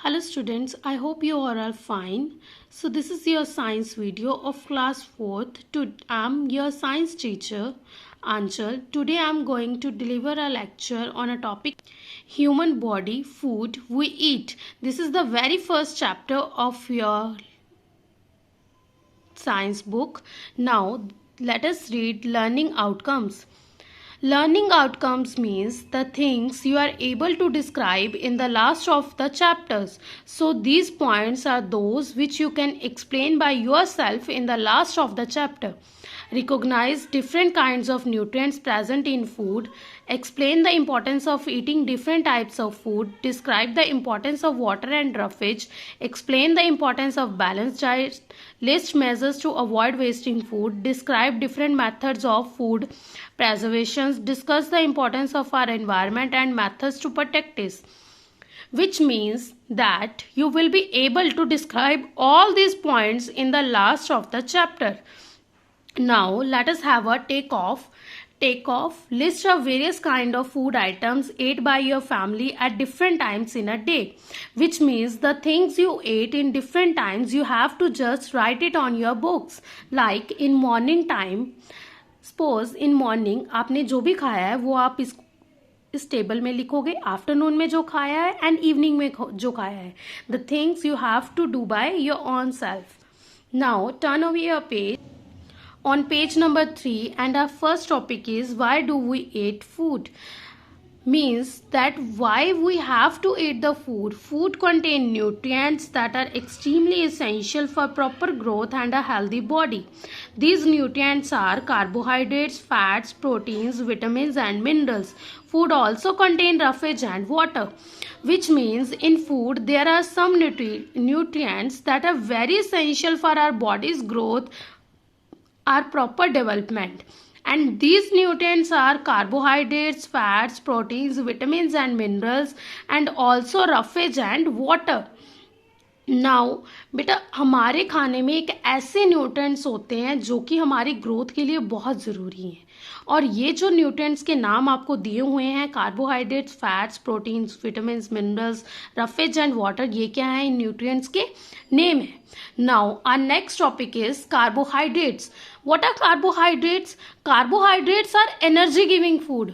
Hello students, I hope you are all fine. So this is your science video of class 4th. I'm your science teacher Anchal. Today I'm going to deliver a lecture on a topic human body, food we eat. This is the very first chapter of your science book. Now let us read learning outcomes. Learning outcomes means the things you are able to describe in the last of the chapters. So these points are those which you can explain by yourself in the last of the chapter. Recognize different kinds of nutrients present in food. Explain the importance of eating different types of food. Describe the importance of water and roughage. Explain the importance of balanced diet. List measures to avoid wasting food. Describe different methods of food preservation. Discuss the importance of our environment and methods to protect it. Which means that you will be able to describe all these points in the last of the chapter. Now let us have a take-off. Take-off list of various kind of food items ate by your family at different times in a day. Which means the things you ate in different times you have to just write it on your books. Like in morning time, suppose in morning आपने जो भी खाया है वो आप इस table में लिखोगे. आफ्टरनून में जो खाया है एंड इवनिंग में जो खाया है. The things you have to do by your own self. Now turn over your page. On page number 3, and our first topic is why do we eat food? Means that why we have to eat the food. Food contain nutrients that are extremely essential for proper growth and a healthy body. These nutrients are carbohydrates, fats, proteins, vitamins and minerals. Food also contain roughage and water, which means in food there are some nutrients that are very essential for our body's growth, our proper development, and these nutrients are carbohydrates, fats, proteins, vitamins and minerals, and also roughage and water. Now बेटा हमारे खाने में एक ऐसे nutrients होते हैं जो कि हमारी ग्रोथ के लिए बहुत ज़रूरी हैं. और ये जो न्यूट्रिएंट्स के नाम आपको दिए हुए हैं carbohydrates, fats, proteins, vitamins, minerals, roughage and water, ये क्या है इन न्यूट्रिएंट्स के नेम है. Now our next topic is carbohydrates. What are carbohydrates? Carbohydrates are energy giving food.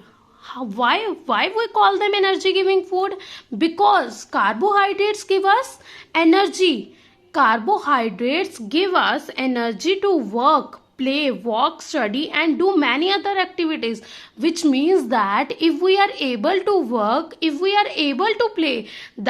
Why we call them energy giving food? Because carbohydrates give us energy. Carbohydrates give us energy to work, play, walk, study and do many other activities, which means that if we are able to work, if we are able to play,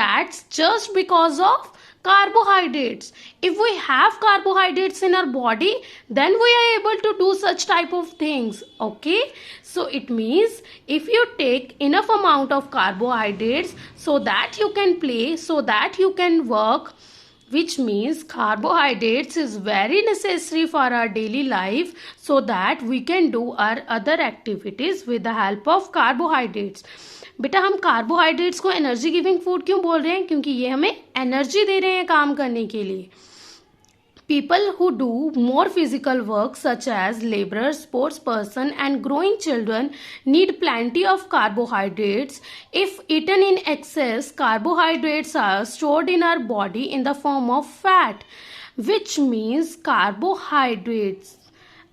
that's just because of carbohydrates. If we have carbohydrates in our body, then we are able to do such type of things. Okay, so it means if you take enough amount of carbohydrates so that you can play, so that you can work, which means carbohydrates is very necessary for our daily life so that we can do our other activities with the help of carbohydrates. बेटा हम carbohydrates को energy giving food क्यों बोल रहे हैं? क्योंकि ये हमें एनर्जी दे रहे हैं काम करने के लिए. People who do more physical work such as laborers, sports person and growing children need plenty of carbohydrates. If eaten in excess, carbohydrates are stored in our body in the form of fat, which means carbohydrates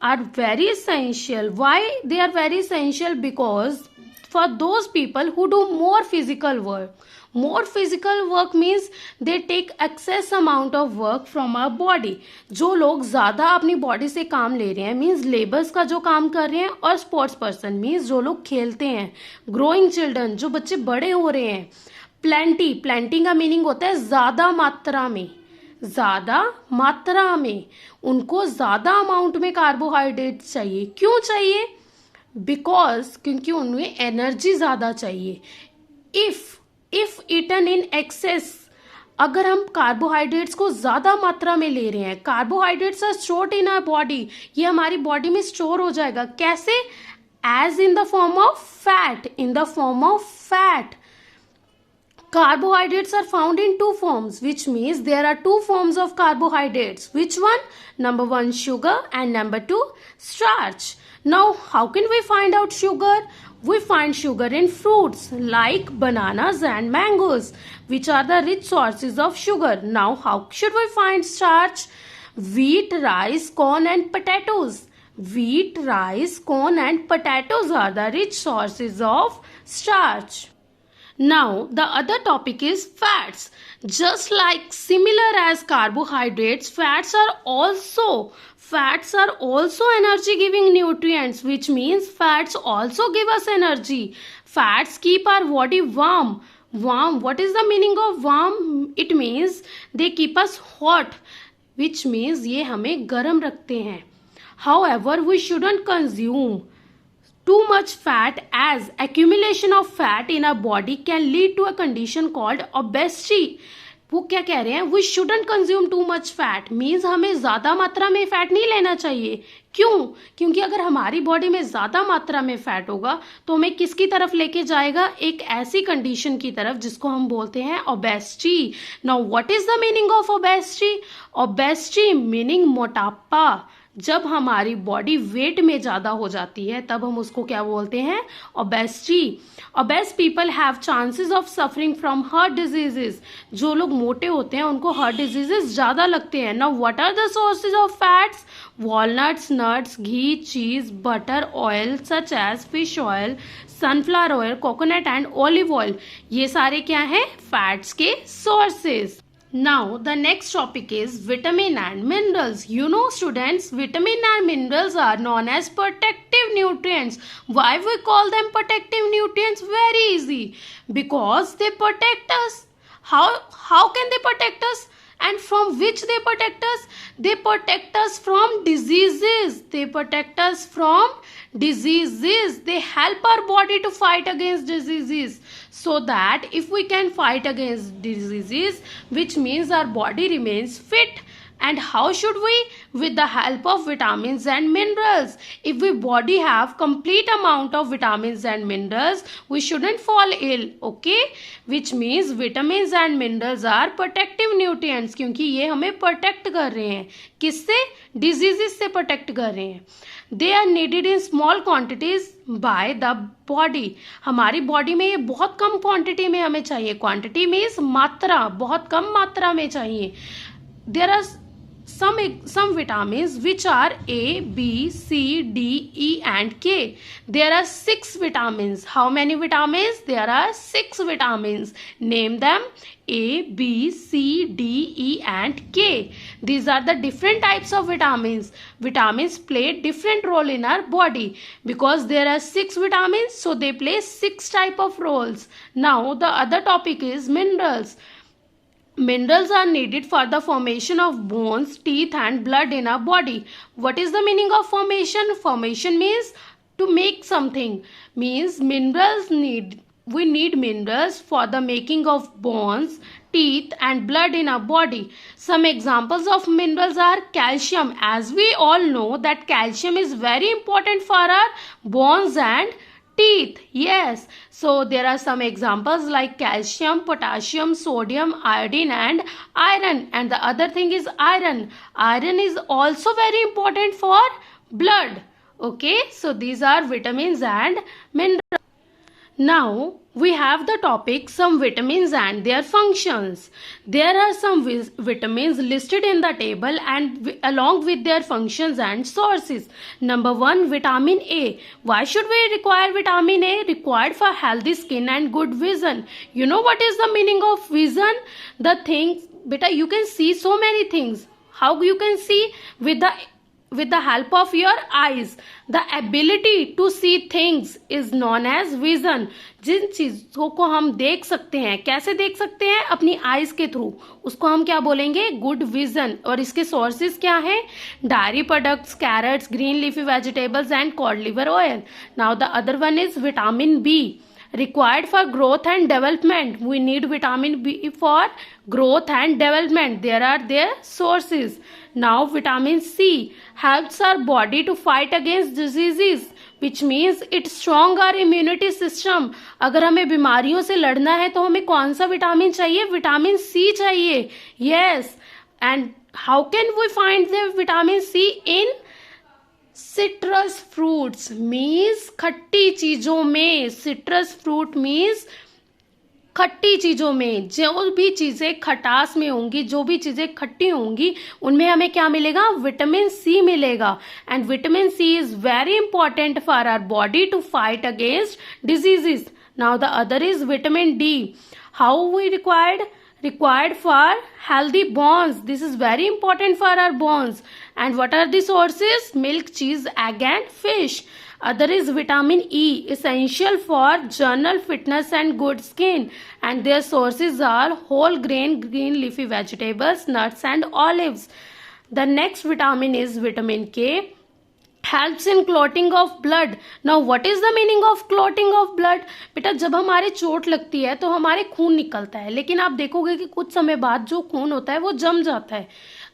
are very essential. Why they are very essential? Because for those people who do more physical work. More physical work means they take excess amount of work from our body. जो लोग ज़्यादा अपनी body से काम ले रहे हैं means labours का जो काम कर रहे हैं, और स्पोर्ट्स पर्सन मीन्स जो लोग खेलते हैं, ग्रोइंग चिल्ड्रन जो बच्चे बड़े हो रहे हैं. प्लेंटी, प्लेंटी का मीनिंग होता है ज़्यादा मात्रा में. ज़्यादा मात्रा में उनको ज़्यादा अमाउंट में कार्बोहाइड्रेट चाहिए. क्यों चाहिए? बिकॉज क्योंकि उनमें एनर्जी ज़्यादा चाहिए. इफ ईटन इन एक्सेस, अगर हम कार्बोहाइड्रेट्स को ज़्यादा मात्रा में ले रहे हैं, carbohydrates are stored in our body, ये हमारी बॉडी में स्टोर हो जाएगा. कैसे? As in the form of fat. In the form of fat. Carbohydrates are found in two forms, which means there are two forms of carbohydrates. Which one? Number 1 sugar and number 2 starch. Now how can we find out sugar? We find sugar in fruits like bananas and mangoes, which are the rich sources of sugar. Now, how should we find starch? Wheat, rice, corn, and potatoes. Wheat, rice, corn, and potatoes are the rich sources of starch. Now, the other topic is fats. Just like similar as carbohydrates, fats are also energy giving nutrients, which means fats also give us energy. Fats keep our body warm. Warm, what is the meaning of warm? It means they keep us hot, which means ये हमें गर्म रखते हैं. However, we shouldn't consume too much fat, as accumulation of fat in our body can lead to a condition called obesity. वो क्या कह रहे हैं? We shouldn't consume too much fat means हमें ज़्यादा मात्रा में फैट नहीं लेना चाहिए. क्यों? क्योंकि अगर हमारी बॉडी में ज़्यादा मात्रा में फैट होगा तो हमें किसकी तरफ लेके जाएगा? एक ऐसी कंडीशन की तरफ जिसको हम बोलते हैं obesity. Now what is the meaning of obesity? Obesity meaning मोटापा. जब हमारी बॉडी वेट में ज़्यादा हो जाती है तब हम उसको क्या बोलते हैं? Obesity. Obese people have chances of suffering from heart diseases. जो लोग मोटे होते हैं उनको हार्ट डिजीजेस ज़्यादा लगते हैं. Now what are the sources of fats? Walnuts, nuts, ghee, cheese, butter, oil such as fish oil, sunflower oil, coconut and olive oil. ये सारे क्या हैं? फैट्स के sources. Now the next topic is vitamin and minerals. You know students, vitamin and minerals are known as protective nutrients. Why we call them protective nutrients? Very easy. Because they protect us. How can they protect us? And from which they protect us? They protect us from diseases. They protect us from diseases. They help our body to fight against diseases, so that if we can fight against diseases, which means our body remains fit. And how should we? With the help of vitamins and minerals. If we body have complete amount of vitamins and minerals, we shouldn't fall ill. Okay? Which means vitamins and minerals are protective nutrients. क्योंकि ये हमें protect कर रहे हैं. किससे? Diseases से protect कर रहे हैं. They are needed in small quantities by the body. हमारी बॉडी में ये बहुत कम क्वांटिटी में हमें चाहिए. क्वांटिटी मीन्स मात्रा, बहुत कम मात्रा में चाहिए. There are some vitamins which are A, B, C, D, E and K. There are 6 vitamins. How many vitamins? There are 6 vitamins. Name them: A, B, C, D, E and K. These are the different types of vitamins. Vitamins play different role in our body. Because there are 6 vitamins, so they play 6 type of roles. Now the other topic is minerals. Minerals are needed for the formation of bones, teeth and blood in our body. What is the meaning of formation? Formation means to make something. Means we need minerals for the making of bones, teeth and blood in our body. Some examples of minerals are calcium. As we all know that calcium is very important for our bones and teeth. Yes, so there are some examples like calcium, potassium, sodium, iodine and iron. And the other thing is iron. Iron is also very important for blood. Okay, so these are vitamins and minerals. Now we have the topic some vitamins and their functions. There are some vitamins listed in the table and along with their functions and sources. Number 1, vitamin A. Why should we require vitamin A? Required for healthy skin and good vision. You know what is the meaning of vision? The things, beta, you can see so many things. How you can see? With the help of your eyes. The ability to see things is known as vision. जिन चीज़ों को हम देख सकते हैं, कैसे देख सकते हैं? अपनी आईज के थ्रू, उसको हम क्या बोलेंगे? Good vision. और इसके सोर्सेज क्या हैं? Dairy products, carrots, green leafy vegetables and cod liver oil. Now the other one is vitamin B. Required for growth and development. We need vitamin B for growth and development. There are their sources. Now vitamin C helps our body to fight against diseases, which means it strong our immunity system. अगर हमें बीमारियों से लड़ना है तो हमें कौन सा विटामिन चाहिए? विटामिन सी चाहिए. Yes. And how can we find the vitamin C? In citrus fruits means खट्टी चीजों में, सिट्रस फ्रूट मीन्स खट्टी चीजों में, जो भी चीजें खटास में होंगी, जो भी चीजें खट्टी होंगी, उनमें हमें क्या मिलेगा, विटामिन सी मिलेगा. And vitamin C is very important for our body to fight against diseases. Now the other is vitamin D. How we required for healthy bones. This is very important for our bones. And what are the sources? Milk, cheese, egg and fish. Other is vitamin E, essential for general fitness and good skin. And their sources are whole grain, green leafy vegetables, nuts and olives. The next vitamin is vitamin K. Helps in clotting of blood. Now what is the meaning of clotting of blood? बेटा जब हमारे चोट लगती है तो हमारे खून निकलता है, लेकिन आप देखोगे कि कुछ समय बाद जो खून होता है वो जम जाता है.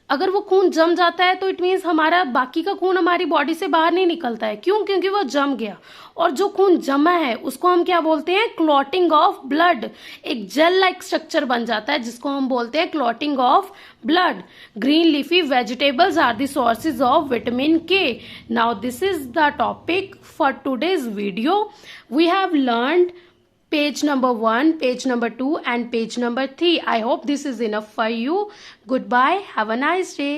अगर वो खून जम जाता है तो इट मीन्स हमारा बाकी का खून हमारी बॉडी से बाहर नहीं निकलता है. क्यों? क्योंकि वो जम गया. और जो खून जमा है उसको हम क्या बोलते हैं? Clotting of blood. एक जेल लाइक स्ट्रक्चर बन जाता है जिसको हम बोलते हैं clotting of blood. Green leafy vegetables are the sources of vitamin K. Now this is the topic for today's video. We have learned page number 1, page number 2 and page number 3. I hope this is enough for you. Goodbye. Have a nice day.